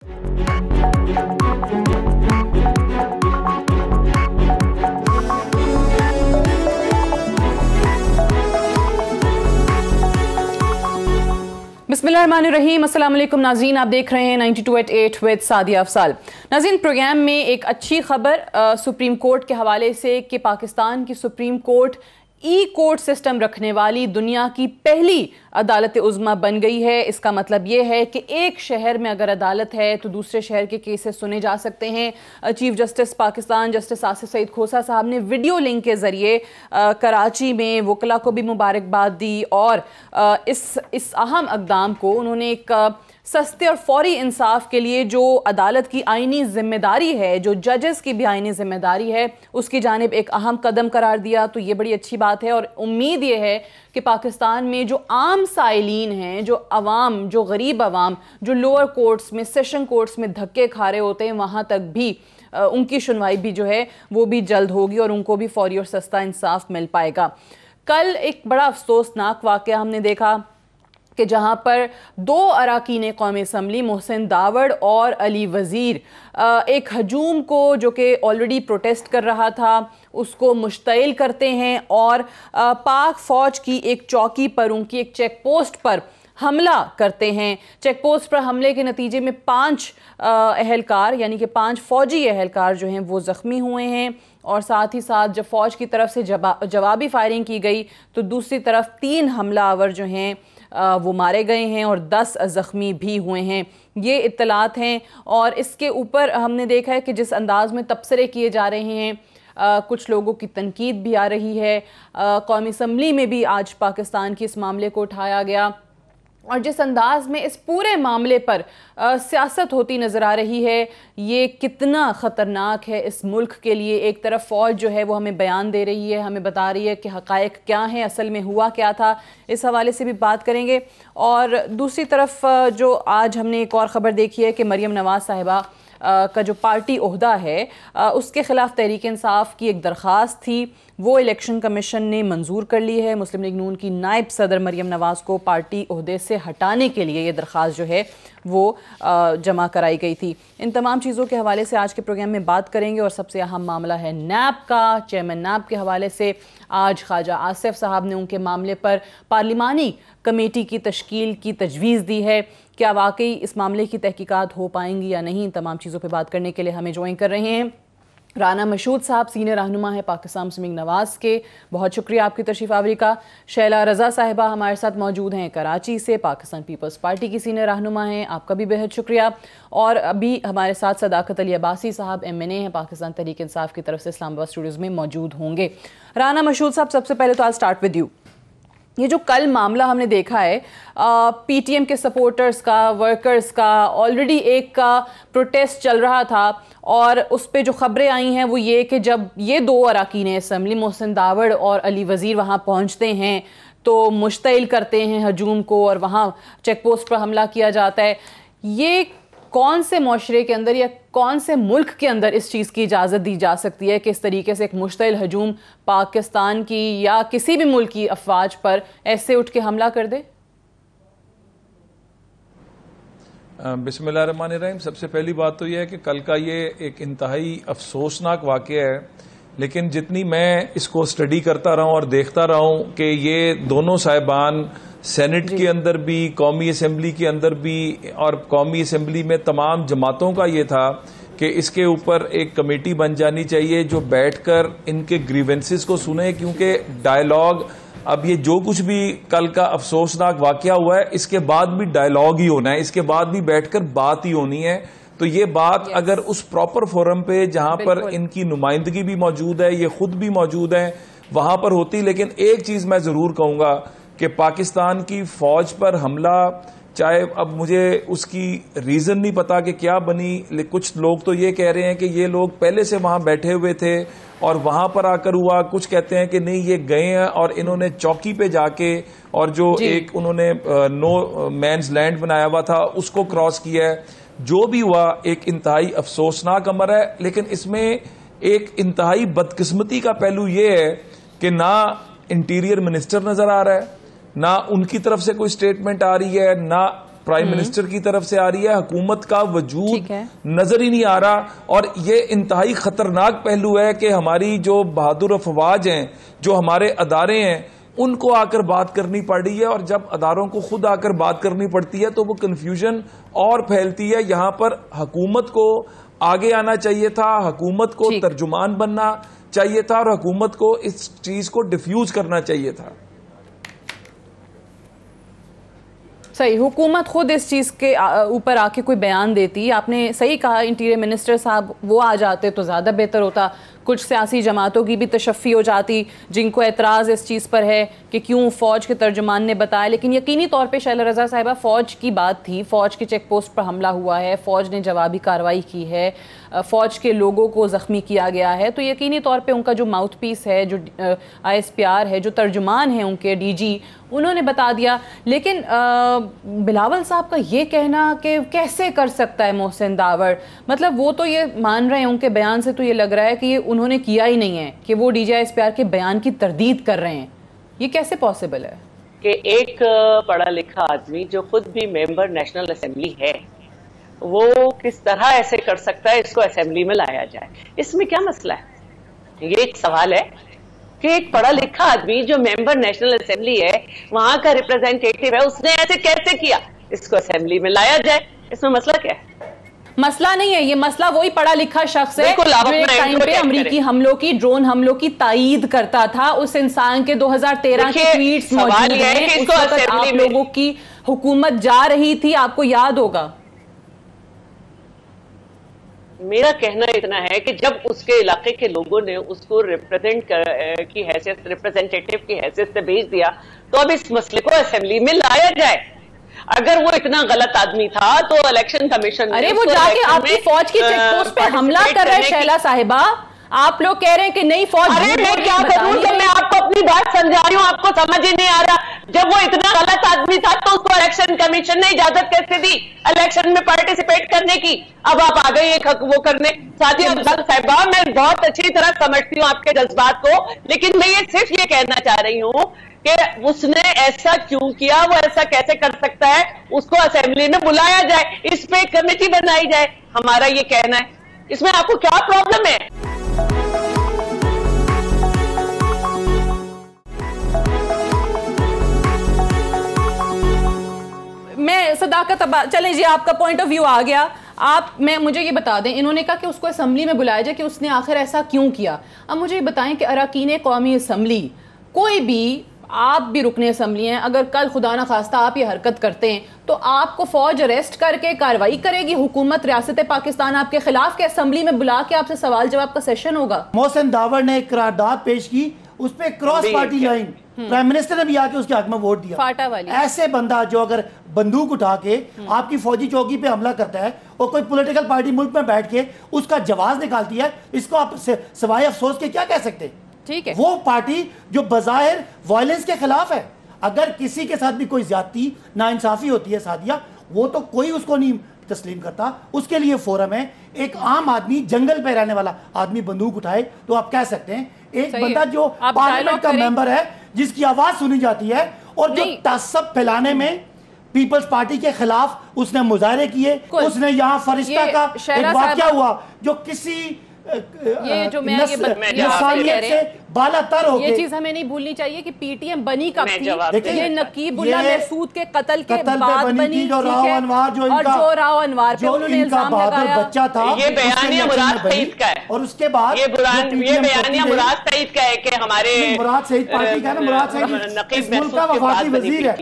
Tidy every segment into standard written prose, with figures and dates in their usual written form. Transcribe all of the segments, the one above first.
बिस्मिल्लाहिर्रहमानिर्रहीम। अस्सलाम वालेकुम नाज़रीन, आप देख रहे हैं 92@8 विद सादिया अफसाल। नाज़रीन, प्रोग्राम में एक अच्छी खबर सुप्रीम कोर्ट के हवाले से कि पाकिस्तान की सुप्रीम कोर्ट ई कोर्ट सिस्टम रखने वाली दुनिया की पहली अदालत उज़्मा बन गई है। इसका मतलब ये है कि एक शहर में अगर अदालत है तो दूसरे शहर के केसेस सुने जा सकते हैं। Chief justice Pakistan justice Asif Saeed Khosa साहब ने वीडियो लिंक के ज़रिए कराची में वकला को भी मुबारकबाद दी और इस अहम इक़दाम को उन्होंने एक सस्ते और फौरी इंसाफ के लिए जो अदालत की आईनी जिम्मेदारी है, जो जजेस की भी आईनी जिम्मेदारी है, उसकी जानिब एक अहम कदम करार दिया। तो ये बड़ी अच्छी बात है और उम्मीद ये है कि पाकिस्तान में जो आम साइलीन हैं, जो अवाम, जो गरीब अवाम, जो लोअर कोर्ट्स में, सेशन कोर्ट्स में धक्के खा रहे होते हैं, वहाँ तक भी उनकी सुनवाई भी जो है वो भी जल्द होगी और उनको भी फौरी और सस्ता इंसाफ मिल पाएगा। कल एक बड़ा अफसोसनाक वाक़या हमने देखा कि जहां पर दो अरकान कौमी असम्बली मोहसिन दावड़ और अली वज़ीर एक हजूम को जो कि ऑलरेडी प्रोटेस्ट कर रहा था उसको मुश्तइल करते हैं और पाक फ़ौज की एक चौकी पर, उनकी एक चेक पोस्ट पर हमला करते हैं। चेक पोस्ट पर हमले के नतीजे में 5 अहलकार यानी कि 5 फ़ौजी अहलकार जो हैं वो ज़ख्मी हुए हैं और साथ ही साथ जब फ़ौज की तरफ से जवाबी फायरिंग की गई तो दूसरी तरफ 3 हमलावर जो हैं वो मारे गए हैं और 10 ज़ख्मी भी हुए हैं। ये इत्तलात हैं और इसके ऊपर हमने देखा है कि जिस अंदाज में तबसरे किए जा रहे हैं, कुछ लोगों की तनकीद भी आ रही है। कौमी असम्बली में भी आज पाकिस्तान के इस मामले को उठाया गया और जिस अंदाज में इस पूरे मामले पर सियासत होती नज़र आ रही है, ये कितना ख़तरनाक है इस मुल्क के लिए। एक तरफ फ़ौज जो है वो हमें बयान दे रही है, हमें बता रही है कि हक़ाइक़ क्या हैं, असल में हुआ क्या था, इस हवाले से भी बात करेंगे। और दूसरी तरफ जो आज हमने एक और ख़बर देखी है कि मरियम नवाज़ साहिबा का जो पार्टी ओहदा है उसके ख़िलाफ़ तहरीक इंसाफ की एक दरख्वास्त थी, वो इलेक्शन कमीशन ने मंजूर कर ली है। मुस्लिम लीग नून की नायब सदर मरियम नवाज़ को पार्टी ओहदे से हटाने के लिए ये दरख्वास्त जो है वो जमा कराई गई थी। इन तमाम चीज़ों के हवाले से आज के प्रोग्राम में बात करेंगे और सबसे अहम मामला है नैब का। चेयरमैन नैब के हवाले से आज ख्वाजा आसिफ साहब ने उनके मामले पर पार्लिमानी कमेटी की तश्कील की तजवीज़ दी है। क्या वाकई इस मामले की तहकीकात हो पाएंगी या नहीं, इन तमाम चीज़ों पर बात करने के लिए हमें ज्वाइन कर रहे हैं राना मशहूद साहब, सीनियर रहनुमा है पाकिस्तान मुस्लिम लीग नवाज़ के। बहुत शुक्रिया आपकी तशरीफ़ आवरी का। शैला रज़ा साहिबा हमारे साथ मौजूद हैं कराची से, पाकिस्तान पीपल्स पार्टी की सीनियर रहनुमा हैं, आपका भी बेहद शुक्रिया। और अभी हमारे साथ सदाकत अली अब्बासी साहब MNA हैं, पाकिस्तान तहरीक इंसाफ की तरफ से इस्लामाबाद स्टूडियोज़ में मौजूद होंगे। राना मशहूद साहब, सबसे पहले तो आई स्टार्ट विद यू। ये जो कल मामला हमने देखा है PTM के सपोर्टर्स का, वर्कर्स का, ऑलरेडी एक का प्रोटेस्ट चल रहा था और उस पर जो ख़बरें आई हैं वो ये कि जब ये 2 अरकान असम्बली मोहसिन दावड़ और अली वज़ीर वहाँ पहुँचते हैं तो मुश्तइल करते हैं हजूम को और वहाँ चेक पोस्ट पर हमला किया जाता है। ये कौन से मुआशरे के अंदर या कौन से मुल्क के अंदर इस चीज़ की इजाज़त दी जा सकती है कि इस तरीके से एक मुश्तइल हजूम पाकिस्तान की या किसी भी मुल्क की अफवाज पर ऐसे उठ के हमला कर दे? बिस्मिल्लाहिर्रहमानिर्रहीम। सबसे पहली बात तो यह है कि कल का ये एक इंतहाई अफसोसनाक वाक़या है, लेकिन जितनी मैं इसको स्टडी करता रहा हूँ और देखता रहा हूँ कि ये दोनों साहिबान सेनेट के अंदर भी, कौमी असम्बली के अंदर भी और कौमी असम्बली में तमाम जमातों का ये था कि इसके ऊपर एक कमेटी बन जानी चाहिए जो बैठकर इनके ग्रीवेंसेस को सुने, क्योंकि डायलॉग, अब ये जो कुछ भी कल का अफसोसनाक वाकया हुआ है इसके बाद भी डायलॉग ही होना है, इसके बाद भी बैठकर बात ही होनी है। तो ये बात अगर उस प्रॉपर फोरम पे जहां पर इनकी नुमाइंदगी भी मौजूद है, ये खुद भी मौजूद है, वहां पर होती। लेकिन एक चीज मैं जरूर कहूंगा कि पाकिस्तान की फौज पर हमला, चाहे अब मुझे उसकी रीजन नहीं पता कि क्या बनी, लेकिन कुछ लोग तो ये कह रहे हैं कि ये लोग पहले से वहां बैठे हुए थे और वहां पर आकर हुआ, कुछ कहते हैं कि नहीं ये गए हैं और इन्होंने चौकी पे जाके और जो एक उन्होंने नो मैंस लैंड बनाया हुआ था उसको क्रॉस किया है। जो भी हुआ एक इंतहाई अफसोसनाक अमर है, लेकिन इसमें एक इंतहाई बदकिस्मती का पहलू ये है कि ना इंटीरियर मिनिस्टर नजर आ रहा है, ना उनकी तरफ से कोई स्टेटमेंट आ रही है, ना प्राइम मिनिस्टर की तरफ से आ रही है, हुकूमत का वजूद नजर ही नहीं आ रहा। और ये इंतहाई खतरनाक पहलू है कि हमारी जो बहादुर अफवाज हैं, जो हमारे अदारे हैं, उनको आकर बात करनी पड़ रही है। और जब अदारों को खुद आकर बात करनी पड़ती है तो वो कंफ्यूजन और फैलती है। यहां पर हुकूमत को आगे आना चाहिए था, हुकूमत को तर्जुमान बनना चाहिए था और हुकूमत को इस चीज को डिफ्यूज करना चाहिए था। सही, हुकूमत खुद इस चीज़ के ऊपर आके कोई बयान देती। आपने सही कहा, इंटीरियर मिनिस्टर साहब वो आ जाते तो ज़्यादा बेहतर होता। कुछ सियासी जमातों की भी तशफ़ी हो जाती जिनको एतराज़ इस चीज़ पर है कि क्यों फ़ौज के तर्जुमान ने बताया। लेकिन यकीनी तौर पे शैला रज़ा साहिबा, फ़ौज की बात थी, फ़ौज के चेक पोस्ट पर हमला हुआ है, फ़ौज ने जवाबी कार्रवाई की है, फ़ौज के लोगों को ज़ख्मी किया गया है, तो यकीनी तौर पे उनका जो माउथ पीस है, जो ISPR है, जो तर्जुमान है उनके DG, उन्होंने बता दिया। लेकिन बिलावल साहब का ये कहना कि कैसे कर सकता है मोहसिन दावर, मतलब वो तो ये मान रहे हैं, उनके बयान से तो ये लग रहा है कि ये उन्होंने किया ही नहीं है, कि वो DG ISPR के बयान की तरदीद कर रहे हैं। ये कैसे पॉसिबल है कि एक पढ़ा लिखा आदमी जो खुद भी मेंबर नेशनल असेंबली है, वो किस तरह ऐसे कर सकता है इसको असेंबली में लाया जाए? इसमें क्या मसला है? ये एक सवाल है कि एक पढ़ा लिखा आदमी जो मेंबर नेशनल असेंबली है, वहां का रिप्रेजेंटेटिव है, उसने ऐसे कैसे किया, इसको असेंबली में लाया जाए? इसमें मसला क्या है? मसला नहीं है ये, मसला वही पढ़ा लिखा शख्स है जो एक टाइम पे अमेरिकी हमलों की, ड्रोन हमलों की तायीद करता था। उस इंसान के 2013 के ट्वीट्स मौजूद हैं। उस वक्त आप लोगों की हुकूमत जा रही थी, आपको याद होगा। मेरा कहना इतना है कि जब उसके इलाके के लोगों ने उसको की हैसियत, रिप्रेजेंटेटिव की हैसियत से भेज दिया, तो अब इस मसले को असेंबली में लाया जाए। अगर वो इतना गलत आदमी था तो इलेक्शन कमीशन, अरे वो जाके आपकी फौज की चेक पोस्ट पे हमला कर रहे हैं शैला साहिबा, आप लोग कह रहे हैं कि नहीं फौज। अरे मैं क्या करूं जब मैं आपको अपनी बात समझा रही हूँ, आपको समझ ही नहीं आ रहा। जब वो इतना गलत आदमी था तो उसको इलेक्शन कमीशन ने इजाजत कैसे दी इलेक्शन में पार्टिसिपेट करने की? अब आप आ गई एक वो करने। सादिया अफजाल साहिबा, मैं बहुत अच्छी तरह समझती हूँ आपके जज्बात को, लेकिन मैं ये सिर्फ ये कहना चाह रही हूँ कि उसने ऐसा क्यों किया, वो ऐसा कैसे कर सकता है, उसको असेंबली में बुलाया जाए, इस पे कमेटी बनाई जाए। हमारा ये कहना है, इसमें आपको क्या प्रॉब्लम है? मैं सदाकत, चले जी आपका पॉइंट ऑफ व्यू आ गया। मैं मुझे ये बता दें, इन्होंने कहा कि उसको असेंबली में बुलाया जाए कि उसने आखिर ऐसा क्यों किया। अब मुझे ये बताएं कि अरकान कौमी असेंबली, कोई भी, आप भी रुकने असेंबली हैं, अगर कल खुदा ना खास्ता आप ये हरकत करते हैं तो आपको फौज अरेस्ट करके कार्रवाई करेगी हुकूमत रियासत पाकिस्तान आपके खिलाफ, के असेंबली में बुला के आपसे सवाल जवाब का सेशन होगा। मोहसिन दावर ने एक करारदाद पेश की, उस पे cross party line, prime minister ने भी आके उसके हक में वोट दिया। फाटा वाली ऐसे बंदा जो अगर बंदूक उठा के आपकी फौजी चौकी पे हमला करता है और कोई पॉलिटिकल पार्टी मुल्क में बैठ के उसका जवाब निकालती है, इसको आप सवाए अफसोस के क्या कह सकते? ठीक है, वो पार्टी जो बज़ाहिर वायलेंस के खिलाफ है, अगर किसी के साथ भी कोई ज्यादती नाइंसाफी होती है सादिया, वो तो कोई उसको नहीं तस्लीम करता, उसके लिए फोरम है। एक आम आदमी, जंगल पे रहने वाला आदमी बंदूक उठाए तो आप कह सकते हैं एक बंदा जो पार्लियामेंट का मेंबर है, जिसकी आवाज सुनी जाती है और जो तसब फैलाने में पीपल्स पार्टी के खिलाफ उसने मुजाहरे किए। उसने यहाँ फरिश्ता का एक वाकया हुआ जो किसी ये जो मैं से बालातर हो गए। ये चीज हमें नहीं भूलनी चाहिए कि पीटीएम बनी कब थी। ये नकीबुल्लाह महसूद के कत्ल के बाद बनी, जो राव अनवार पे उन्होंने इल्जाम लगाया, बच्चा था, ये बयानिया मुराद सईद का है। और उसके बाद ये बयानिया मुराद सईद का है कि हमारे मुराद सईद पार्टी का ना, मुराद सईद इस मुल्क का वफाकी वजीर है।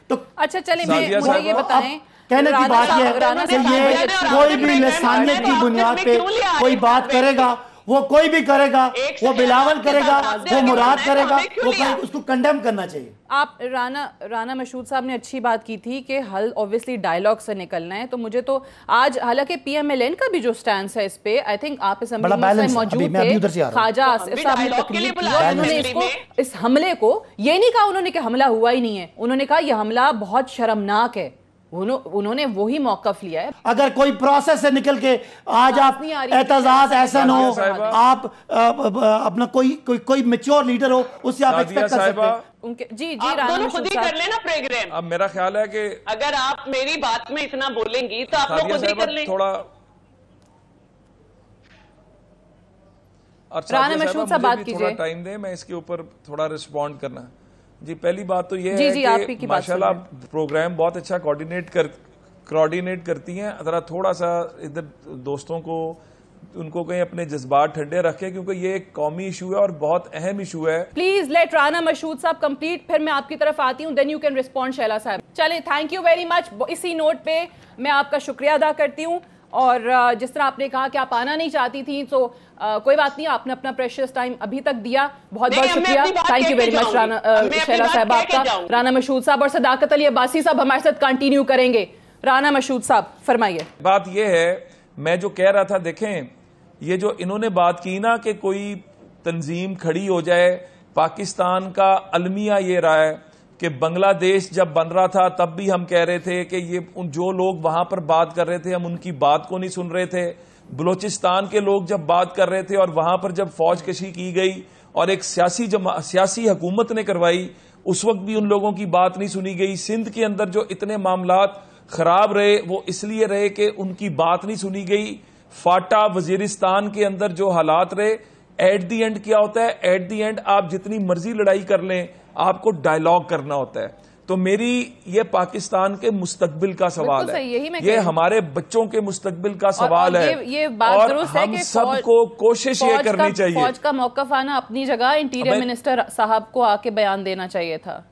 तो अच्छा चले, मुझे ये बताएं, कहने की बात यह है कि ये कोई भी लसानियत की बुनियाद पे कोई बात करेगा, वो कोई भी करेगा, वो बिलावल करेगा, वो मुराद करेगा, वो उसको कंडेम करना चाहिए। आप राना मशहूद साहब ने अच्छी बात की थी कि हल ऑब्वियसली डायलॉग से निकलना है। तो मुझे तो आज, हालांकि PMLN का भी जो स्टैंड है इस पे, आई थिंक आप इस मौजूद थे, ख्वाजा आसिफ साहब ने तकरीर की और उन्होंने इसको, इस हमले को, ये नहीं कहा उन्होंने कि हमला हुआ ही नहीं है, उन्होंने कहा यह हमला बहुत शर्मनाक है, उन्होंने वही मौकफ लिया है। अगर कोई प्रोसेस से निकल के आज आप एतजाज ऐसा न हो, आप अपना कोई मैच्योर लीडर हो, उससे आप एक्सपेक्ट कर सकते हैं। उनके जी आप दोनों खुद ही कर लेना प्रोग्राम। अब मेरा ख्याल है कि अगर आप मेरी बात में इतना बोलेंगी तो आप लोग खुद ही कर लें। थोड़ा राना मशहूद साहब बात कीजिए, थोड़ा टाइम दें, मैं इसके ऊपर थोड़ा रिस्पॉन्ड करना। जी, पहली बात तो ये है कि माशाल्लाह प्रोग्राम बहुत अच्छा कोऑर्डिनेट करती हैं। जरा थोड़ा सा इधर दोस्तों को उनको कहीं अपने जज्बात ठंडे रखें, क्योंकि ये एक कौमी इशू है और बहुत अहम इशू है। प्लीज लेट राना मशहूद साहब कंप्लीट, फिर मैं आपकी तरफ आती हूँ, then you can respond Shaila साहब। चले, थैंक यू वेरी मच। इसी नोट पे मैं आपका शुक्रिया अदा करती हूँ। और जिस तरह आपने कहा कि आप आना नहीं चाहती थी, तो कोई बात नहीं, आपने अपना प्रेशियस टाइम अभी तक दिया, बहुत बहुत शुक्रिया। Thank you very much Rana Shaila साहब आपका। राना मशहूद साहब और सदाकत अली अब्बासी साहब हमारे साथ कंटिन्यू करेंगे। राना मशहूद साहब फरमाइए। बात यह है, मैं जो कह रहा था, देखें ये जो इन्होंने बात की ना कि कोई तंजीम खड़ी हो जाए, पाकिस्तान का अलमिया ये रहा है कि बांग्लादेश जब बन रहा था तब भी हम कह रहे थे कि ये जो लोग वहां पर बात कर रहे थे हम उनकी बात को नहीं सुन रहे थे। बलोचिस्तान के लोग जब बात कर रहे थे और वहां पर जब फौज कशी की गई और एक सियासी हुकूमत ने करवाई, उस वक्त भी उन लोगों की बात नहीं सुनी गई। सिंध के अंदर जो इतने मामलात खराब रहे वो इसलिए रहे कि उनकी बात नहीं सुनी गई। फाटा वजीरिस्तान के अंदर जो हालात रहे, एट दी एंड क्या होता है, एट दी एंड आप जितनी मर्जी लड़ाई कर लें, आपको डायलॉग करना होता है। तो मेरी ये पाकिस्तान के मुस्तकबिल का सवाल है, ये हमारे बच्चों के मुस्तकबिल का सवाल है। ये बात दुरुस्त है कि सबको कोशिश ये करनी चाहिए। फौज का मौकफ आना अपनी जगह, इंटीरियर मिनिस्टर साहब को आके बयान देना चाहिए था।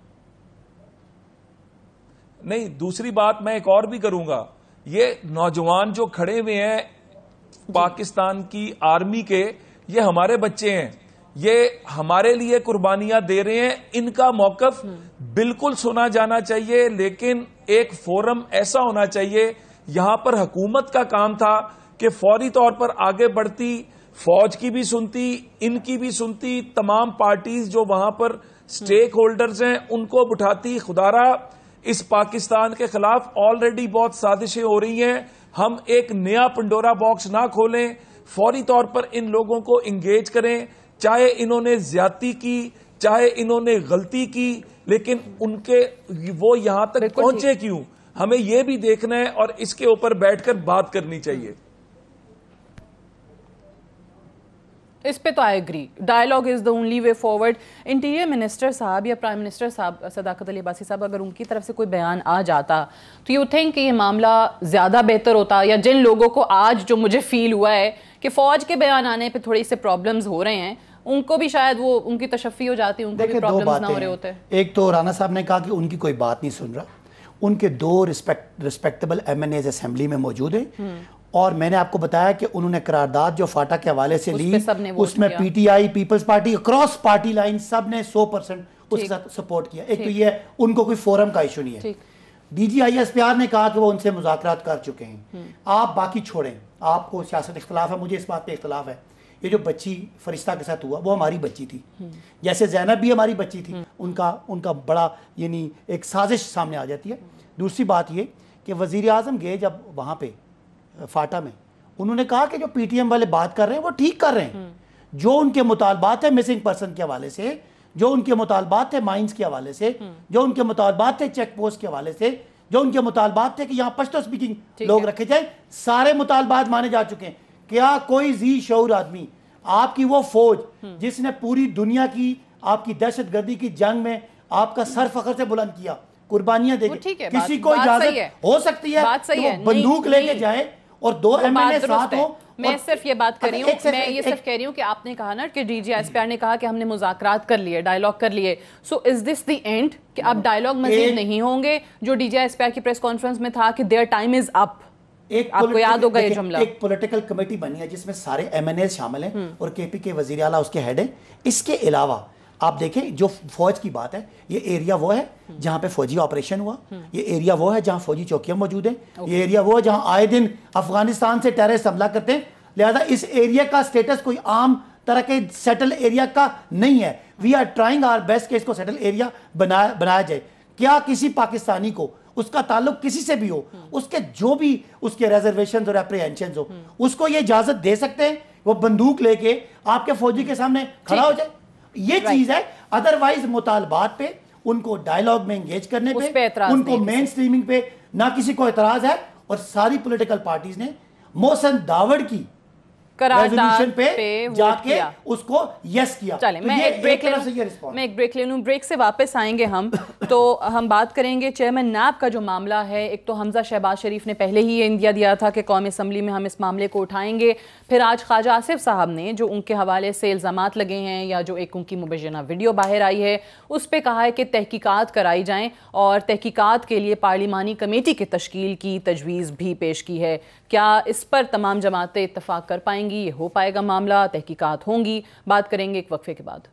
नहीं, दूसरी बात मैं एक और भी करूंगा, ये नौजवान जो खड़े हुए हैं पाकिस्तान की आर्मी के, ये हमारे बच्चे हैं, ये हमारे लिए कुर्बानियां दे रहे हैं। इनका मौकफ बिल्कुल सुना जाना चाहिए, लेकिन एक फोरम ऐसा होना चाहिए। यहां पर हुकूमत का काम था कि फौरी तौर पर आगे बढ़ती, फौज की भी सुनती, इनकी भी सुनती, तमाम पार्टीज जो वहां पर स्टेक होल्डर्स हैं उनको बिठाती। खुदारा इस पाकिस्तान के खिलाफ ऑलरेडी बहुत साजिशें हो रही हैं, हम एक नया पंडोरा बॉक्स ना खोलें, फौरी तौर पर इन लोगों को इंगेज करें। चाहे इन्होंने ज्यादती की, चाहे इन्होंने गलती की, लेकिन उनके वो यहां तक पहुंचे क्यों, हमें यह भी देखना है और इसके ऊपर बैठकर बात करनी चाहिए। इस पे तो I agree, dialogue is the only way forward. Interior minister साहब या प्राइम मिनिस्टर साहब सदाकत अली अब्बासी साहब, अगर उनकी तरफ से कोई बयान आ जाता तो यू थिंक कि ये मामला ज़्यादा बेहतर होता, या जिन लोगों को आज जो मुझे फील हुआ है कि फ़ौज के बयान आने पे थोड़ी से प्रॉब्लम्स हो रहे हैं, उनको भी शायद वो उनकी तशफ़ी हो जाती, उनको भी प्रॉब्लम्स ना हो रहे होते। एक तो राना साहब ने कहा कि उनकी कोई बात नहीं सुन रहा, उनके दो रिस्पेक्टेबल MNAs असेंबली में मौजूद हैं, और मैंने आपको बताया कि उन्होंने करारदाद जो फाटा के हवाले से ली, उसमें PTI, people's party, cross party line सब ने 100% उसके साथ सपोर्ट किया। एक तो ये उनको कोई फोरम का इशू नहीं है। DG ISPR ने कहा कि वो उनसे मुज़ाकरात कर चुके हैं, आप बाकी छोड़ें, आपको सियासत इख्तलाफ है, मुझे इस बात पे इख्तलाफ है। ये जो बच्ची फरिश्ता के साथ हुआ वो हमारी बच्ची थी, जैसे ज़ैनब भी हमारी बच्ची थी, उनका बड़ा यानी एक साजिश सामने आ जाती है। दूसरी बात ये कि वज़ीर आज़म गए जब वहाँ पे फाटा में, उन्होंने कहा कि जो PTM वाले बात कर रहे हैं वो ठीक कर रहे हैं, जो उनके मुतालबात है मिसिंग पर्सन के हवाले से, जो उनके मुतालबात थे माइंस के हवाले से, जो उनके मुतालबात थे चेक पोस्ट के हवाले से, जो उनके मुतालबात थे कि यहाँ पश्तो स्पीकिंग लोग रखे जाए, सारे मुतालबात माने जा चुके हैं। क्या कोई जी शऊर आदमी, आपकी वो फौज जिसने पूरी दुनिया की आपकी दहशतगर्दी की जंग में आपका सर फखर से बुलंद किया, कुर्बानियां देके, किसी को इजाजत हो सकती है कि वो बंदूक लेके जाए और 2 MNA साथ हो? मैं सिर्फ ये बात कर रही हूँ, मैं ये सिर्फ कह रही हूँ कि आपने कहा ना कि DG ISPR ने कहा कि हमने मुज़ाकरात कर लिए, डायलॉग कर लिए, so is this the end कि अब डायलॉग मजीद नहीं होंगे? जो DG ISPR की प्रेस कॉन्फ्रेंस में था कि देयर टाइम इज अप, आपको याद होगा ये जुमला। एक पॉलिटिकल कमेटी बनी है जिसमें सारे MNAs शामिल हैं और KP के वजीर आला उसके हेड है। इसके अलावा आप देखें जो फौज की बात है, ये एरिया वो है जहां पे फौजी ऑपरेशन हुआ, ये एरिया वो है जहां फौजी चौकियां मौजूद हैं, ये एरिया वो है जहां आए दिन अफगानिस्तान से टेररिस्ट हमला करते हैं। लिहाजा इस एरिया का स्टेटस कोई आम तरह के सेटल एरिया का नहीं है। We are trying our best कि इसको सेटल एरिया बनाया जाए। क्या किसी पाकिस्तानी को उसका ताल्लुक किसी से भी हो, उसके जो भी उसके रिजर्वेशंस और एप्रीहेंशंस हो, उसको ये इजाजत दे सकते हैं वो बंदूक लेके आपके फौजी के सामने खड़ा हो जाए? ये चीज है। अदरवाइज मुतालबात पे, उनको डायलॉग में एंगेज करने पे, उनको मेन स्ट्रीमिंग पे ना किसी को एतराज है। और सारी पॉलिटिकल पार्टीज ने मोहसिन दावड़ की रेजोल्यूशन पे जाके उसको यस किया। चले, मैं एक ब्रेक ले लूं, ब्रेक से वापस आएंगे हम। तो हम बात करेंगे चेयरमैन नैब का जो मामला है। एक तो हमजा शहबाज शरीफ ने पहले ही ये इंदिया दिया था कि कौमी असम्बली में हम इस मामले को उठाएंगे। फिर आज ख्वाजा आसिफ साहब ने जो उनके हवाले से इल्ज़ामात लगे हैं या जो एक उनकी मुबैना वीडियो बाहर आई है उस पर कहा है कि तहकीकात कराई जाएँ और तहकीकात के लिए पार्लिमानी कमेटी की तश्कील की तजवीज़ भी पेश की है। क्या इस पर तमाम जमातें इत्तफाक कर पाएंगी? ये हो पाएगा मामला? तहकीकात होंगी? बात करेंगे एक वक्फे के बाद।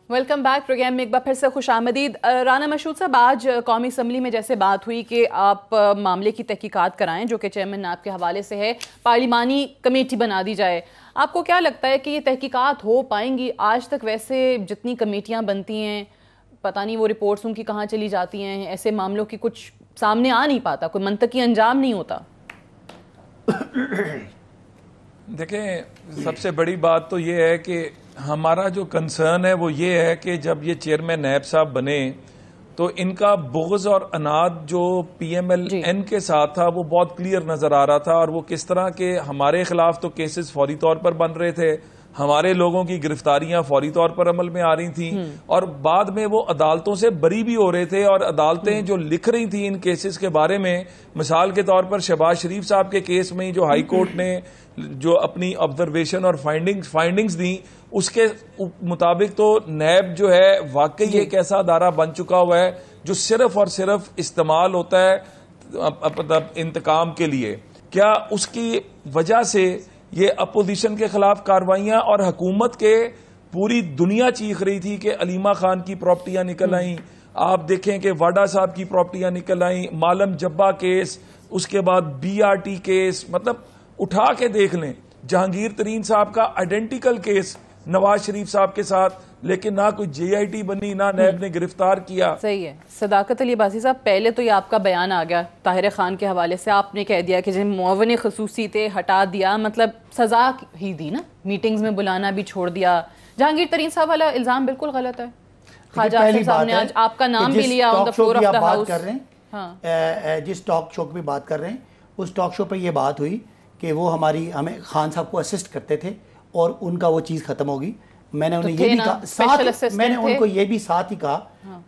Welcome back. प्रोग्राम में एक बार फिर से खुश आमदीद। राना मशहूद साहब, आज कौमी असम्बली में जैसे बात हुई कि आप मामले की तहकीकात कराएं जो कि चेयरमैन नैब के हवाले से है, पार्लिमानी कमेटी बना दी जाए, आपको क्या लगता है कि ये तहकीकात हो पाएंगी? आज तक वैसे जितनी कमेटियां बनती हैं पता नहीं वो रिपोर्ट्स उनकी कहाँ चली जाती हैं, ऐसे मामलों की कुछ सामने आ नहीं पाता, कोई मंतकी अंजाम नहीं होता। देखें, सबसे बड़ी बात तो ये है कि हमारा जो कंसर्न है वो ये है कि जब ये चेयरमैन नैब साहब बने तो इनका बुग़्ज़ और अनाद जो PMLN के साथ था वो बहुत क्लियर नजर आ रहा था। और वो किस तरह के हमारे खिलाफ तो केसेस फौरी तौर पर बन रहे थे, हमारे लोगों की गिरफ्तारियां फौरी तौर पर अमल में आ रही थी और बाद में वो अदालतों से बरी भी हो रहे थे। और अदालतें जो लिख रही थी इन केसेस के बारे में, मिसाल के तौर पर शहबाज शरीफ साहब के केस में जो हाई कोर्ट ने जो अपनी ऑब्जर्वेशन और फाइंडिंग्स दी उसके मुताबिक तो नैब जो है वाकई एक ऐसा अदारा बन चुका हुआ है जो सिर्फ और सिर्फ इस्तेमाल होता है इंतकाम के लिए। क्या उसकी वजह से ये अपोजिशन के खिलाफ कार्रवाइयां और हुकूमत के पूरी दुनिया चीख रही थी कि अलीमा खान की प्रॉपर्टियां निकल आई, आप देखें कि वाडा साहब की प्रॉपर्टियां निकल आई, मालम जब्बा केस, उसके बाद BRT केस, मतलब उठा के देख लें। जहांगीर तरीन साहब का आइडेंटिकल केस नवाज शरीफ साहब के साथ, लेकिन ना कोई JIT बनी, ना नैब ने गिरफ्तार किया। सही है। सदाकत अली अब्बासी साहब, पहले तो ये आपका बयान आ गया ताहिर खान के हवाले से, आपने कह दिया कि जिन मुअव्विन खसूसी थे हटा दिया, मतलब सजा ही दी ना, मीटिंग्स में बुलाना भी छोड़ दिया। जहांगीर तरीन साहब वाला इल्जाम बिल्कुल गलत है। ख्वाजा आसिफ साहब ने आज आपका नाम भी लिया on the floor of the house. जिस टॉक शो की बात कर रहे हैं उस टॉक शो पर यह बात हुई कि वो हमें खान साहब को असिस्ट करते थे और उनका वो चीज़ ख़त्म होगी। मैंने उन्हें ये भी कहा साथ, मैंने उनको ये भी साथ ही कहा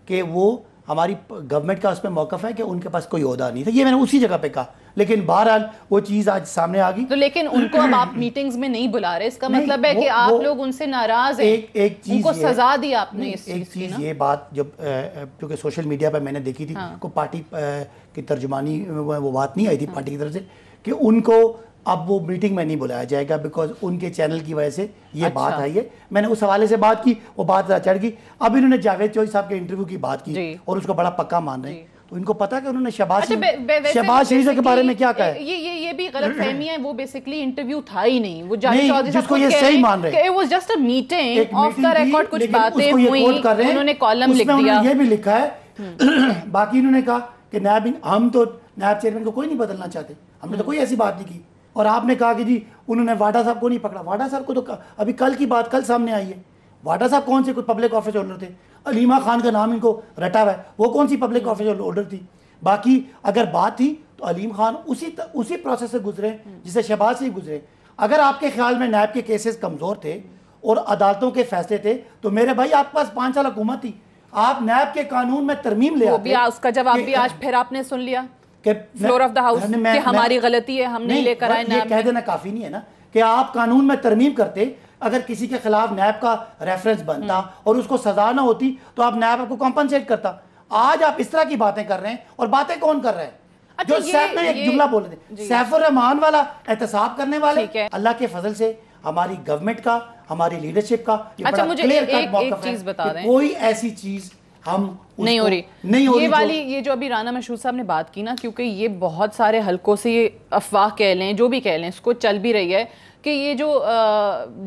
कि वो हमारी गवर्नमेंट का उसमें मौक़िफ़ है कि उनके पास कोई ओहदा नहीं था, ये मैंने उसी जगह पे कहा। लेकिन बहरहाल वो चीज़ आज सामने आ गई। तो लेकिन उनको अब आप मीटिंग्स में नहीं बुला रहे, इसका मतलब है कि आप लोग उनसे नाराज हैं। एक चीज़ उनको सजा दी आपने। एक चीज़ ये बात जब क्योंकि सोशल मीडिया पर मैंने देखी थी, को पार्टी की तर्जुमानी वो बात नहीं आई थी पार्टी की तरफ से कि उनको अब वो मीटिंग में नहीं बुलाया जाएगा बिकॉज उनके चैनल की वजह से ये बात आई है। मैंने उस हवाले से बात की, वो बात चढ़ गई। अब इन्होंने जावेद चौधरी साहब के इंटरव्यू की बात की और उसको बड़ा पक्का मान रहे हैं, तो इनको पता है कि उन्होंने शहबाज शरीफ के बारे में क्या कहा है। ये भी गलतफहमी है, वो बेसिकली इंटरव्यू था ही नहीं, वो जावेद चौधरी जिसको ये सही मान रहे हैं, it was just a meeting of the record, कुछ बातें हुई, उन्होंने कॉलम लिख दिया, ये भी लिखा है। बाकी इन्होंने कहा कि नैब, हम तो नैब चेयरमैन को कोई नहीं बदलना चाहते, हमने तो कोई ऐसी बात नहीं की। और आपने कहा कि जी उन्होंने वाडा साहब को नहीं पकड़ा। वाडा साहब को तो अभी कल की बात कल सामने आई है। वाडा साहब कौन से कोई पब्लिक ऑफिस होल्डर थे? अलीमा खान का नाम इनको रटा हुआ है, वो कौन सी पब्लिक ऑफिस होल्डर थी? बाकी अगर बात थी तो अलीम खान उसी प्रोसेस से गुजरे जिससे शहबाज से गुजरे। अगर आपके ख्याल में नैब के केसेस कमज़ोर थे और अदालतों के फैसले थे तो मेरे भाई आपके पास 5 साल हुकूमत थी, आप नैब के कानून में तरमीम ले आते। उसका जवाब भी आज फिर आपने सुन लिया फ्लोर ऑफ द हाउस कि हमारी गलती है, हम नहीं लेकर आए। ये कह देना काफी नहीं है ना कि आप कानून में तरमीम करते। अगर किसी के खिलाफ नैब का रेफरेंस बनता और उसको सजा ना होती तो आप नैब आपको कॉम्पनसेट करता। आज आप इस तरह की बातें कर रहे हैं और बातें कौन कर रहे हैं? अच्छा, जो मैं एक जुमला बोल रहे थे, सैफुर रहमान वाला एहतसाब करने वाले, अल्लाह के फजल से हमारी गवर्नमेंट का, हमारी लीडरशिप का अच्छा, मुझे एक चीज बता दें, कोई ऐसी चीज हम नहीं हो रही ये वाली, ये जो अभी राना मशहूद साहब ने बात की ना, क्योंकि ये बहुत सारे हलकों से ये अफवाह कह लें, जो भी कह लें, इसको चल भी रही है कि ये जो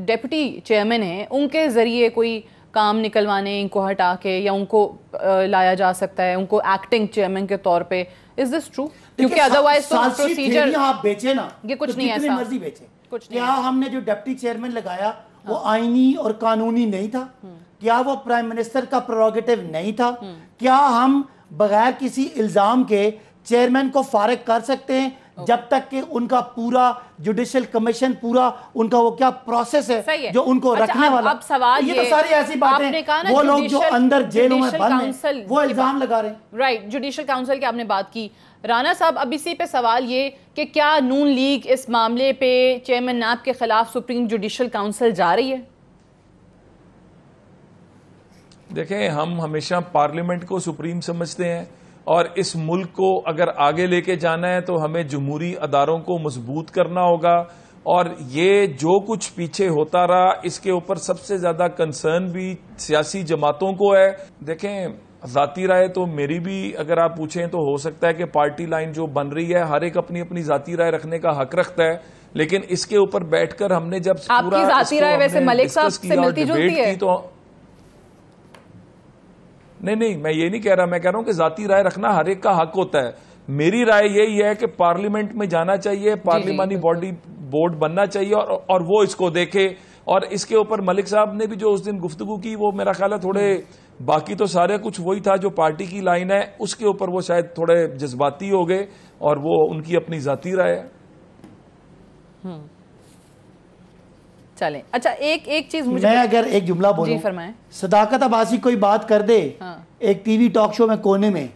डेप्यूटी चेयरमैन हैं उनके जरिए कोई काम निकलवाने, इनको हटा के या उनको लाया जा सकता है, उनको एक्टिंग चेयरमैन के तौर पे। Is this true? क्योंकि अदरवाइज तो प्रोसीजर आप बेचे ना, ये कुछ तो नहीं ऐसा, मर्जी बेचे कुछ क्या हमने जो डिप्टी चेयरमैन लगाया वो आईनी और कानूनी नहीं था? क्या वो प्राइम मिनिस्टर का प्रेरोगेटिव नहीं था? क्या हम बगैर किसी इल्जाम के चेयरमैन को फारिग कर सकते हैं जब तक कि उनका पूरा जुडिशियल कमीशन, पूरा उनका वो क्या प्रोसेस है जो उनको रखने वाला? अब सवाल ये तो सारी ऐसी बातें, वो लोग जो अंदर जेलों में बंद हैं वो इल्जाम लगा रहे हैं। राइट, जुडिशियल काउंसिल की आपने बात की राना साहब। अब इसी पे सवाल ये कि क्या नून लीग इस मामले पे चेयरमैन नैब के खिलाफ सुप्रीम जुडिशियल काउंसिल जा रही है? देखें, हम हमेशा पार्लियामेंट को सुप्रीम समझते हैं और इस मुल्क को अगर आगे लेके जाना है तो हमें जमहूरी अदारों को मजबूत करना होगा। और ये जो कुछ पीछे होता रहा, इसके ऊपर सबसे ज्यादा कंसर्न भी सियासी जमातों को है। देखें, जाती राय तो मेरी भी अगर आप पूछें तो हो सकता है कि पार्टी लाइन जो बन रही है, हर एक अपनी अपनी जाती राय रखने का हक रखता है, लेकिन इसके ऊपर बैठकर हमने जब आपकी जाती राय वैसे मलिक साहब से मिलती जुलती है तो नहीं, मैं ये नहीं कह रहा, मैं कह रहा हूं कि जाती राय रखना हर एक का हक होता है। मेरी राय यही है कि पार्लियामेंट में जाना चाहिए, पार्लियामानी बॉडी बोर्ड बनना चाहिए और वो इसको देखे। और इसके ऊपर मलिक साहब ने भी जो उस दिन गुफ्तगू की, वो मेरा ख्याल है थोड़े, बाकी तो सारे कुछ वही था जो पार्टी की लाइन है, उसके ऊपर वो शायद थोड़े जज्बाती हो गए और वो उनकी अपनी जाती राय है। चलें, अच्छा एक चीज मुझे, मैं अगर एक जुमला बोलूं, फरमाएं। सदाकत अब्बासी कोई बात कर दे एक टीवी टॉक शो में कोने में,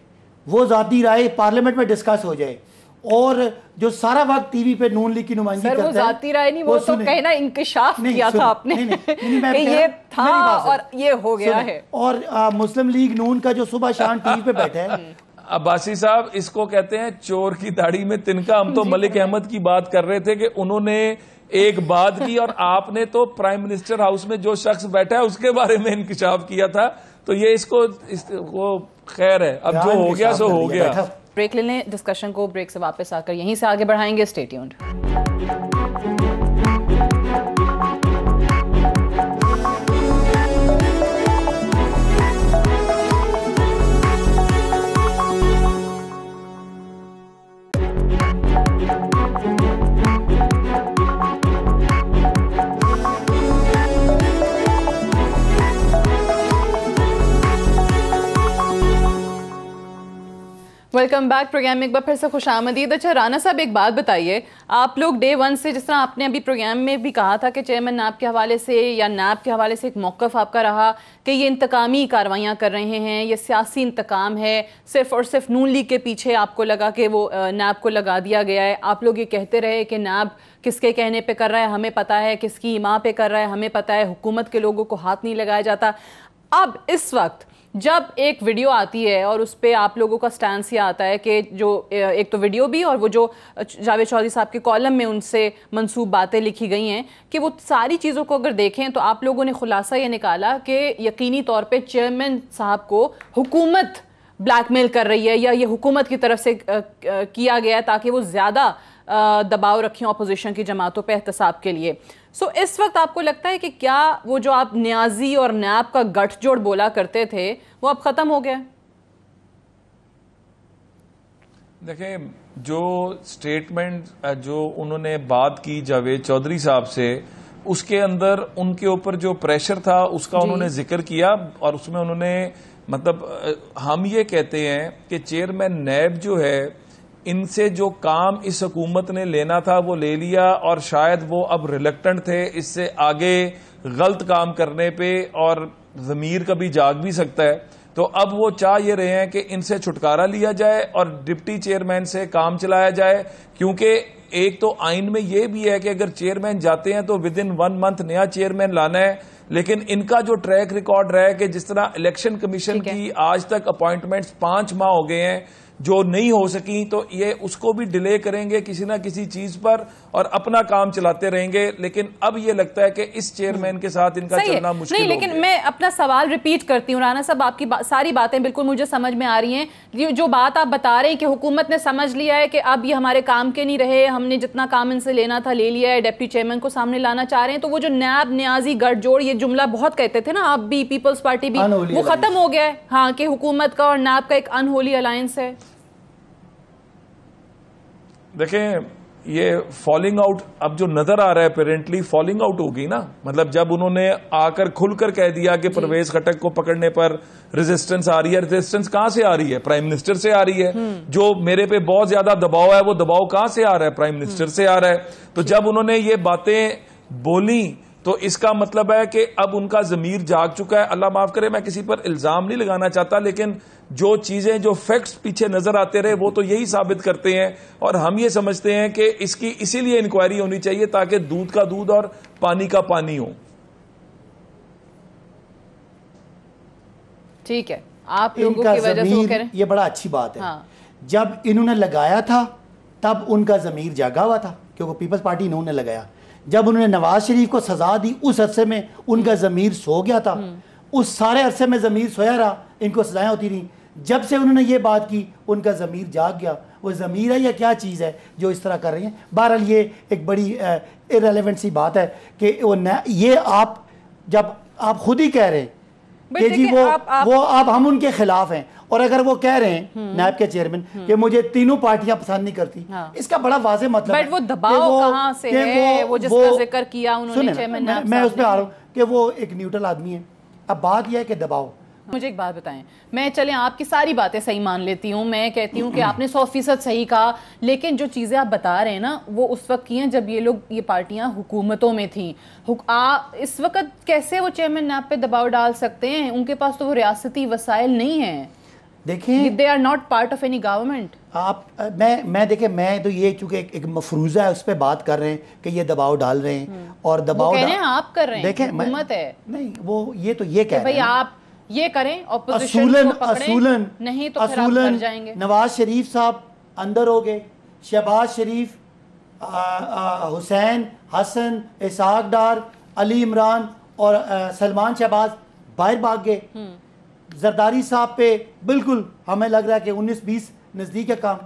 वो जाती राय पार्लियामेंट में डिस्कस हो जाए, और जो सारा वक्त टीवी पे नून लीग की नुमाइंदगी करता है, वो जाती राय नहीं, वो तो कहना इंकशाफ किया था आपने कि ये था और ये हो गया है। और मुस्लिम लीग नून का जो सुबह शाम टीवी पे बैठा है, अब्बासी साहब, इसको कहते हैं चोर की दाढ़ी में तिनका। हम तो मलिक अहमद की बात कर रहे थे कि उन्होंने एक बात की और आपने तो प्राइम मिनिस्टर हाउस में जो शख्स बैठा है उसके बारे में इंकशाफ किया था। तो ये वो खैर है, अब जो हो गया सो हो गया। ब्रेक ले लें, डिस्कशन को ब्रेक से वापस आकर यहीं से आगे बढ़ाएंगे। Stay tuned. Welcome back. Programme में एक बार फिर से खुशामदीद। अच्छा राना साहब, एक बात बताइए, आप लोग डे वन से, जिस तरह आपने अभी प्रोग्राम में भी कहा था कि चेयरमैन नैब के हवाले से या नैब के हवाले से एक मौक़िफ़ आपका रहा कि ये इंतकामी कार्रवाइयाँ कर रहे हैं, ये सियासी इंतकाम है, सिर्फ और सिर्फ नून लीग के पीछे आपको लगा कि वो नैब को लगा दिया गया है। आप लोग ये कहते रहे कि नैब किसके कहने पे कर रहा है हमें पता है, किसकी इमाम पे कर रहा है हमें पता है, हुकूमत के लोगों को हाथ नहीं लगाया जाता। अब इस वक्त जब एक वीडियो आती है और उस पर आप लोगों का स्टैंस ये आता है कि जो एक तो वीडियो भी और वो जो जावेद चौधरी साहब के कॉलम में उनसे मंसूब बातें लिखी गई हैं, कि वो सारी चीज़ों को अगर देखें तो आप लोगों ने खुलासा ये निकाला कि यकीनी तौर पे चेयरमैन साहब को हुकूमत ब्लैकमेल कर रही है या ये हुकूमत की तरफ से किया गया है ताकि वो ज़्यादा दबाव रखें अपोजिशन की जमातों पर एहतसाब के लिए। सो इस वक्त आपको लगता है कि क्या वो जो आप न्याजी और नैब का गठजोड़ बोला करते थे वो अब खत्म हो गया? देखें, जो स्टेटमेंट जो उन्होंने बात की जावेद चौधरी साहब से, उसके अंदर उनके ऊपर जो प्रेशर था उसका उन्होंने जिक्र किया और उसमें उन्होंने मतलब हम ये कहते हैं कि चेयरमैन नैब जो है, इनसे जो काम इस हुकूमत ने लेना था वो ले लिया और शायद वो अब रिलक्टेंट थे इससे आगे गलत काम करने पे, और ज़मीर कभी जाग भी सकता है। तो अब वो चाह ये रहे हैं कि इनसे छुटकारा लिया जाए और डिप्टी चेयरमैन से काम चलाया जाए, क्योंकि एक तो आइन में ये भी है कि अगर चेयरमैन जाते हैं तो विद इन 1 मंथ नया चेयरमैन लाना है। लेकिन इनका जो ट्रैक रिकॉर्ड रहा है कि जिस तरह इलेक्शन कमीशन की आज तक अपॉइंटमेंट्स 5 माह हो गए हैं, जो नहीं हो सकी, तो ये उसको भी डिले करेंगे किसी ना किसी चीज पर और अपना काम चलाते रहेंगे। लेकिन अब ये लगता है कि इस चेयरमैन के साथ इनका चलना मुश्किल नहीं, लेकिन मैं अपना सवाल रिपीट करती हूँ राना साहब, आपकी सारी बातें बिल्कुल मुझे समझ में आ रही हैं। जो बात आप बता रहे हैं कि हुकूमत ने समझ लिया है कि अब ये हमारे काम के नहीं रहे, हमने जितना काम इनसे लेना था ले लिया है, डिप्टी चेयरमैन को सामने लाना चाह रहे हैं, तो वो जो नैब न्याजी गठजोड़ ये जुमला बहुत कहते थे ना आप भी, पीपल्स पार्टी भी, वो खत्म हो गया है। हाँ, कि हुकूमत का और नैब का एक अनहोली अलायंस है। देखें, ये फॉलिंग आउट अब जो नजर आ रहा है अपेरेंटली फॉलिंग आउट होगी ना। मतलब जब उन्होंने आकर खुलकर कह दिया कि परवेज खटक को पकड़ने पर रेजिस्टेंस आ रही है, रेजिस्टेंस कहां से आ रही है? प्राइम मिनिस्टर से आ रही है। जो मेरे पे बहुत ज्यादा दबाव है वो दबाव कहां से आ रहा है? प्राइम मिनिस्टर से आ रहा है। तो जब उन्होंने ये बातें बोली तो इसका मतलब है कि अब उनका जमीर जाग चुका है। अल्लाह माफ करे, मैं किसी पर इल्जाम नहीं लगाना चाहता, लेकिन जो चीजें, जो फैक्ट्स पीछे नजर आते रहे वो तो यही साबित करते हैं। और हम ये समझते हैं कि इसकी इसीलिए इंक्वायरी होनी चाहिए ताकि दूध का दूध और पानी का पानी हो। ठीक है, आप लोगों की वजह से वो कह रहे हैं। ये बड़ा अच्छी बात है। हाँ। जब इन्होंने लगाया था तब उनका जमीर जागा हुआ था, क्योंकि पीपल्स पार्टी इन्होंने लगाया। जब उन्होंने नवाज शरीफ को सजा दी उस अरसे में उनका जमीर सो गया था। उस सारे अरसे में जमीर सोया रहा, इनको सजाएं होती रही। जब से उन्होंने ये बात की उनका जमीर जाग गया। वो जमीर है या क्या चीज़ है जो इस तरह कर रही है? बहरहाल ये एक बड़ी इररिलेवेंट सी बात है कि वो ये आप जब आप खुद ही कह रहे हैं कि जी वो आप हम उनके खिलाफ हैं, और अगर वो कह रहे हैं नैब के चेयरमैन कि मुझे तीनों पार्टियां पसंद नहीं करती, इसका बड़ा वाज़ेह मतलब है। वो दबाव कहां से है? वो जिसका जिक्र किया उन्होंने चेयरमैन नैब, मैं उस पर आ रहा हूँ कि वो एक न्यूट्रल आदमी है। अब बात यह है कि दबाव। मुझे एक बात बताएं, मैं चलें आपकी सारी बातें सही मान लेती हूँ, मैं कहती हूँ कि आपने 100% सही कहा, लेकिन जो चीज़ें आप बता रहे हैं ना वो उस वक्त की हैं जब ये लोग, ये पार्टियां हुकूमतों में थी। इस वक्त कैसे वो चेयरमैन नैब पे दबाव डाल सकते हैं? उनके पास तो वो रियासती वसाइल नहीं है। देखें, they are not part of any government. आप मैं देखें, मैं तो ये चूंकि एक मफरूजा है उस पर बात कर रहे हैं कि ये दबाव डाल रहे हैं और दबाव कह रहे हैं आप कर रहे हैं, देखें हुकूमत है नहीं, वो ये तो ये कह रहे हैं आप ये करें, ऑपोजिशन को पकड़ें, नहीं तो फिर आप मर जाएंगे। नवाज शरीफ साहब अंदर हो गए, शहबाज शरीफ, हुसैन, हसन, इसहाक डार, अली इमरान और सलमान शहबाज बाहर भाग गए। जरदारी साहब पे बिल्कुल हमें लग रहा है कि 19-20 नजदीक है काम।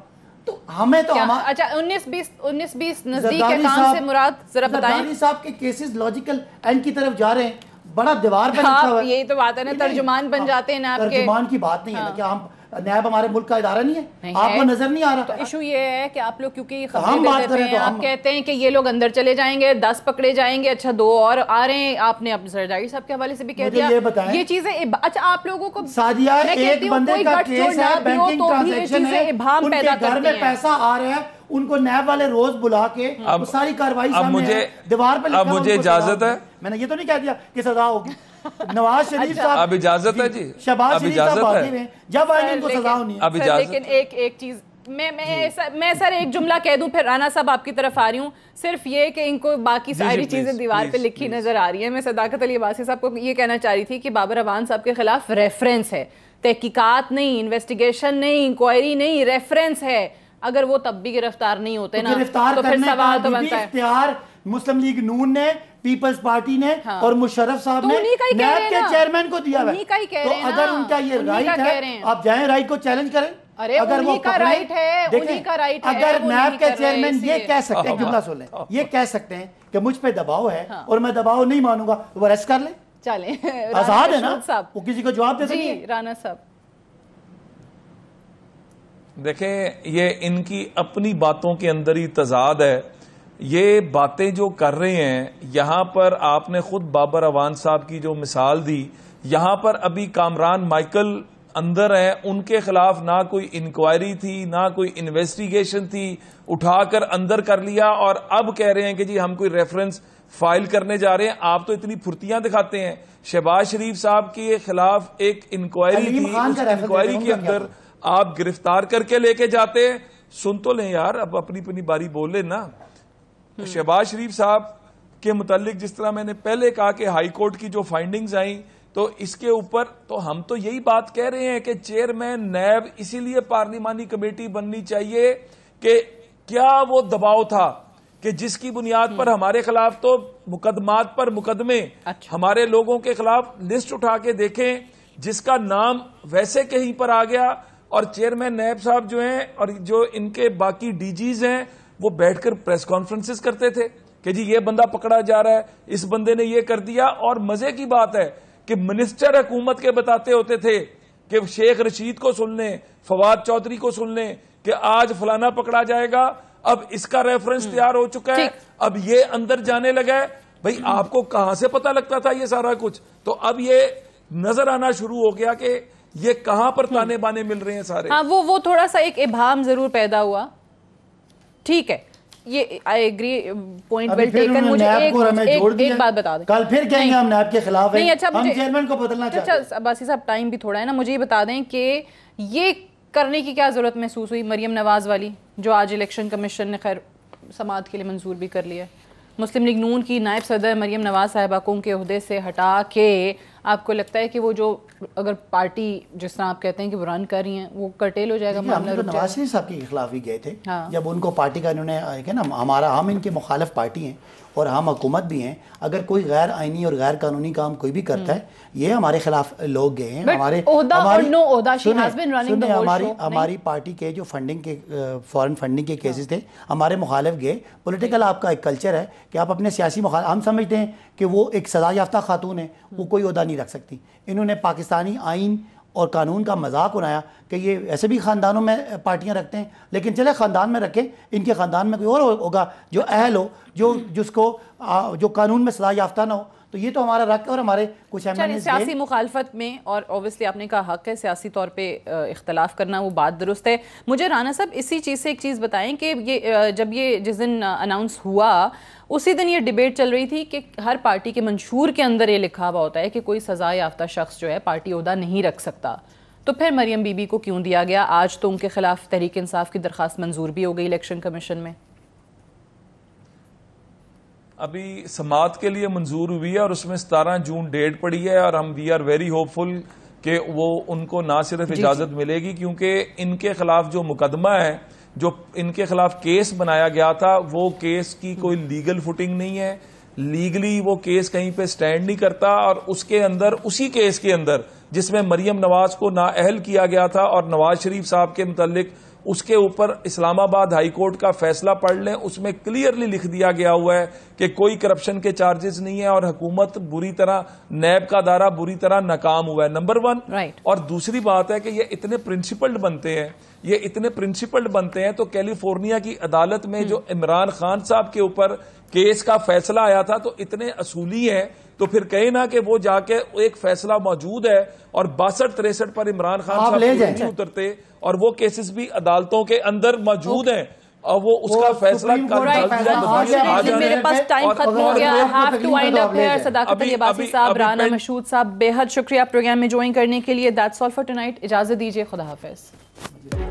तो हमें तो अच्छा 19-20 नजदीक है काम से मुराद जरा बताएं। जरदारी साहब के केसेस लॉजिकल एंड की तरफ जा रहे हैं, बड़ा दीवार पे लिखा हुआ है। यही तो बात है ना, तर्जुमान बन जाते हैं नैब के। तर्जुमान की बात नहीं है ना, क्या हम नैब हमारे मुल्क का इदारा नहीं है? आपको नजर नहीं आ रहा? तो इशू ये है कि आप लोग क्योंकि खबरें देते हैं, आप कहते हैं कि ये लोग अंदर चले जाएंगे, 10 पकड़े जाएंगे, अच्छा 2 और आ रहे हैं। आपने अपने जरदारी साहब के हवाले से भी कह दिया ये चीजें। अच्छा आप लोगों को सादिया, एक बंदे का केस है, बैंकिंग ट्रांजैक्शन है, उनके घर में पैसा आ रहा है, उनको नैब वाले रोज बुला के वो सारी कार्रवाई सामने है, दीवार पे लिखा। अब मुझे इजाजत है, मैंने ये तो नहीं कह दिया कि सजा होगी। नवाज शरीफ साहब अब इजाजत है जी, शहबाज शरीफ साहब आगे में जब आएंगे उनको सजा होनी है। लेकिन एक चीज मैं सर एक जुमला कह दूं, फिर राना साहब आपकी तरफ आ रही हूँ। सिर्फ ये कि इनको बाकी सारी चीजें दीवार पे लिखी नजर आ रही है। मैं सदाकत अली अब्बासी साहब को ये कहना चाह रही थी कि बाबर अवान साहब के खिलाफ रेफरेंस है, तहकीकात नहीं, इन्वेस्टिगेशन नहीं, इंक्वायरी नहीं, रेफरेंस है। अगर वो तब भी गिरफ्तार नहीं होते ना तो फिर सवाल तो बनता है। इख्तियार मुस्लिम लीग नून ने, पीपल्स पार्टी ने और मुशर्रफ साहब ने नैब के चेयरमैन को दिया है। तो अगर उनका ये राइट है, आप जाएं राइट को चैलेंज करें। अरे अगर वो का राइट है, उन्हीं का राइट है। अगर नैब के चेयरमैन ये कह सकते हैं, जुमला सुन लें, ये कह सकते हैं कि मुझ पे दबाव है और मैं दबाव नहीं मानूंगा, तो वो अरेस्ट कर ले, चले, आजाद है ना, वो किसी को जवाब दे सकते हैं। राना साहब देखें, ये इनकी अपनी बातों के अंदर ही तजाद है। ये बातें जो कर रहे हैं, यहां पर आपने खुद बाबर अवान साहब की जो मिसाल दी, यहां पर अभी कामरान माइकल अंदर है, उनके खिलाफ ना कोई इंक्वायरी थी, ना कोई इन्वेस्टिगेशन थी, उठाकर अंदर कर लिया और अब कह रहे हैं कि जी हम कोई रेफरेंस फाइल करने जा रहे हैं। आप तो इतनी फुर्तियां दिखाते हैं। शहबाज शरीफ साहब के खिलाफ एक इंक्वायरी थी, उस इंक्वायरी के अंदर आप गिरफ्तार करके लेके जाते। सुन तो लें यार, अब अपनी अपनी बारी बोल लें ना। शहबाज शरीफ साहब के मुतालिक जिस तरह मैंने पहले कहा कि हाई कोर्ट की जो फाइंडिंग्स आई तो इसके ऊपर तो हम तो यही बात कह रहे हैं कि चेयरमैन नैब इसीलिए पार्लिमानी कमेटी बननी चाहिए कि क्या वो दबाव था कि जिसकी बुनियाद पर हमारे खिलाफ तो मुकदमात पर मुकदमे, हमारे लोगों के खिलाफ लिस्ट उठा के देखें जिसका नाम वैसे कहीं पर आ गया, और चेयरमैन नैब साहब जो हैं और जो इनके बाकी डीजीज हैं वो बैठकर प्रेस कॉन्फ्रेंसेस करते थे कि जी ये बंदा पकड़ा जा रहा है, इस बंदे ने ये कर दिया। और मजे की बात है कि मिनिस्टर हुकूमत के बताते होते थे कि शेख रशीद को सुन लें, फवाद चौधरी को सुन लें कि आज फलाना पकड़ा जाएगा, अब इसका रेफरेंस तैयार हो चुका है, अब ये अंदर जाने लगा है। भाई आपको कहां से पता लगता था ये सारा कुछ? तो अब ये नजर आना शुरू हो गया कि ये कहां पर ताने बाने मिल रहे हैं सारे। हाँ, वो थोड़ा सा एक इबाम जरूर पैदा हुआ। ठीक है, ये I agree, point well taken. मुझे एक बात बता दें, कल फिर कहेंगे हम नैब के खिलाफ हैं। नहीं, अच्छा, हम चेयरमैन को बदलना चाहते हैं। अच्छा बासी साहब, टाइम भी थोड़ा है ना, मुझे ये बता दें कि ये करने की क्या जरूरत महसूस हुई मरियम नवाज वाली, जो आज इलेक्शन कमीशन ने खैर समाअत के लिए मंजूर भी कर लिया है। मुस्लिम लीग नून की नायब सदर मरियम नवाज साहिबा को उनके ओहदे से हटा के आपको लगता है कि वो जो अगर पार्टी जिस तरह आप कहते हैं कि वो रन कर रही हैं वो कर्टेल हो जाएगा? हम तो नवाज शरीफ साहब के खिलाफ ही गए थे। हाँ। जब उनको पार्टी का इन्होंने ना हम इनके मुखालिफ पार्टी हैं और हम हुकूमत भी हैं। अगर कोई गैर आईनी और गैर कानूनी काम कोई भी करता है, ये हमारे खिलाफ लोग गए हैं। हमारी पार्टी के जो फंडिंग के फॉरेन फंडिंग के केसेस थे, हमारे मुखालिफ गए। पॉलिटिकल आपका एक कल्चर है कि आप अपने सियासी मुखालिफ, हम समझते हैं कि वो एक सजा याफ्ता खातून है, वो कोई ओहदा नहीं रख सकती। इन्होंने पाकिस्तानी आइन और कानून का मजाक उड़ाया कि ये ऐसे भी ख़ानदानों में पार्टियां रखते हैं, लेकिन चले ख़ानदान में रखें, इनके ख़ानदान में कोई और होगा जो अहल हो, जिसको जो कानून में सजा याफ्ता ना हो। तो ये तो हमारा रख और हमारे कुछ सियासी मुखालफत में, और ऑब्वियसली आपने कहा हक है सियासी तौर पे इख्तलाफ करना, वो बात दुरुस्त है। मुझे राना साहब इसी चीज़ से एक चीज़ बताएं कि ये जब ये जिस दिन अनाउंस हुआ उसी दिन ये डिबेट चल रही थी कि हर पार्टी के मंशूर के अंदर ये लिखा हुआ होता है कि कोई सजा याफ्ता शख्स जो है पार्टी ओहदा नहीं रख सकता। तो फिर मरियम बीबी को क्यों दिया गया? आज तो उनके खिलाफ तहरीक इंसाफ की दरख्वास्त मंजूर भी हो गई इलेक्शन कमीशन में। अभी समाअत के लिए मंजूर हुई है और उसमें 17 जून डेट पड़ी है, और हम वी आर वेरी होपफुल कि वो उनको ना सिर्फ इजाजत मिलेगी, क्योंकि इनके खिलाफ जो मुकदमा है, जो इनके खिलाफ केस बनाया गया था, वो केस की कोई लीगल फुटिंग नहीं है। लीगली वो केस कहीं पे स्टैंड नहीं करता, और उसके अंदर, उसी केस के अंदर जिसमें मरियम नवाज को नाअहल किया गया था और नवाज शरीफ साहब के मुतल्लिक, उसके ऊपर इस्लामाबाद हाई कोर्ट का फैसला पढ़ लें, उसमें क्लियरली लिख दिया गया हुआ है कि कोई करप्शन के चार्जेस नहीं है और हुकूमत बुरी तरह, नैब का दायरा बुरी तरह नाकाम हुआ है, नंबर 1। और दूसरी बात है कि ये इतने प्रिंसिपल्ड बनते हैं, ये इतने प्रिंसिपल्ड बनते हैं, तो कैलिफोर्निया की अदालत में जो इमरान खान साहब के ऊपर केस का फैसला आया था, तो इतने असूली हैं, तो फिर कहे ना कि वो जाके एक फैसला मौजूद है और 62-63 पर इमरान खान साहब नहीं उतरते, और वो केसेस भी अदालतों के अंदर मौजूद हैं, और वो उसका फैसला मेरे पास टाइम खत्म हो गया। I have to wind up here। सदाकत अली अब्बासी साहब, राना मशहूद साहब, बेहद शुक्रिया प्रोग्राम में ज्वाइन करने के लिए। That's all for tonight। इजाजत दीजिए, खुदा हाफिज।